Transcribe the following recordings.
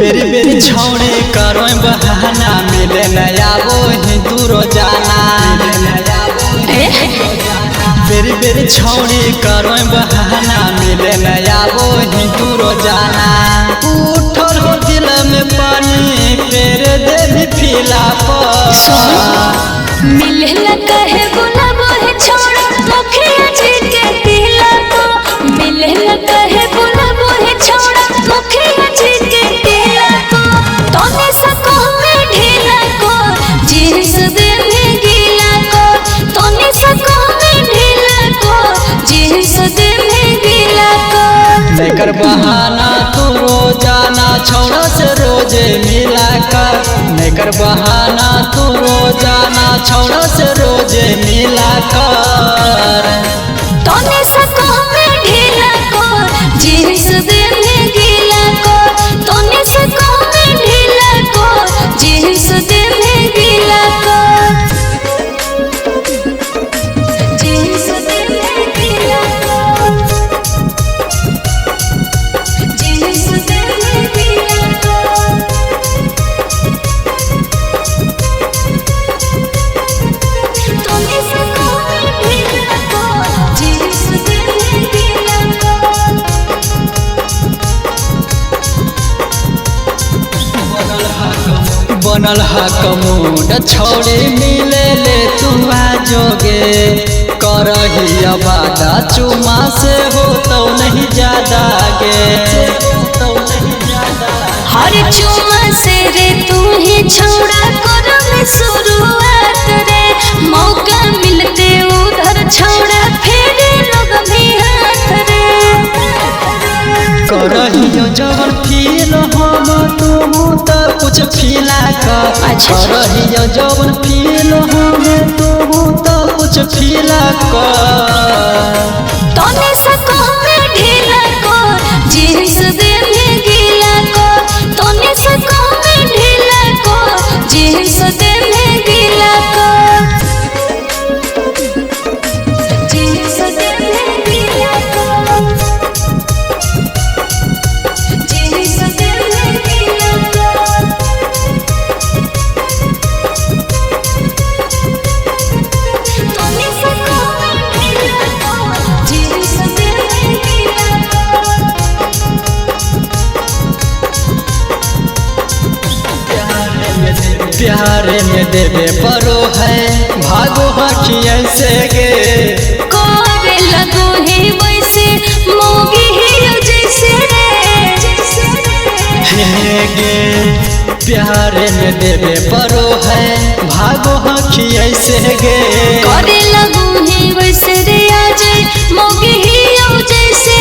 बेरी बेरी छौड़े करो बहाना मिले नया वो हिंदू रोजाना बेरी बेरी छौड़े करो बहाना मिले नया वो हिंदू रोजाना उठल हो दिल में पानी फेर दे भी फीला पर मिले न कहे गुलाबो है छोड़ा मुखिया जी के दिला को मिले न कहे गुलाबो है छोड़ा मुखिया जी के दिला को तोने सको में ढीला को जिस दिल में गीला को तोने सको में ढीला को जिस दिल में गीला को लेकर बहाना तू रोजाना छौड़ा से रोजे मिला कर लेकर बहाना तू रोजाना छौड़ा से रोजे मिला कर तोने सको में ढीला को जिस दिल में गीला को तोने सको में ढीला को जिस दिल में गीला को जिस दिल में गीला को जिस दिल में गीला को तोने सको में ढीला को जिस दिल में गीला को बनल हा कमोड छौड़े मिले ले तू जोगे करही वादा चुमा से हो तो नहीं ज्यादा गे हर चुमा से रे तू ही छोड़ा करो में शुरुआत रे मौका मिलते उधर छोड़ा फेरे लोग भी हाथ रे करही जवन फील हम तुम तो कुछ फीला कर अच्छा। करही जवन फील हम तुम तो कुछ फीला कर तोने सको में ढीला को जिस दिल में गीला को तोने सको में ढीला को जिस दिल में गीला को जिस दिल में गीला को जिस दिल में गीला को तोने सको में ढीला को जिस दिल में गीला को प्यारे में देवे परो है भागो हखिया से गे कोरे लगो है वैसे मोगी है जैसे हे गे प्यारे में देवे परो है भागो हखिया से गे कोरे लगो है वैसे रे आज मोगी है जैसे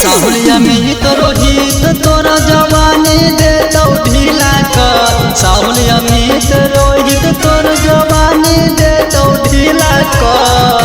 साहुलिया में तो रोहित तोरा जवानी दे तो ढीला कर साहुलिया में तो रोहित तोरा जवानी दे तो ढीला कर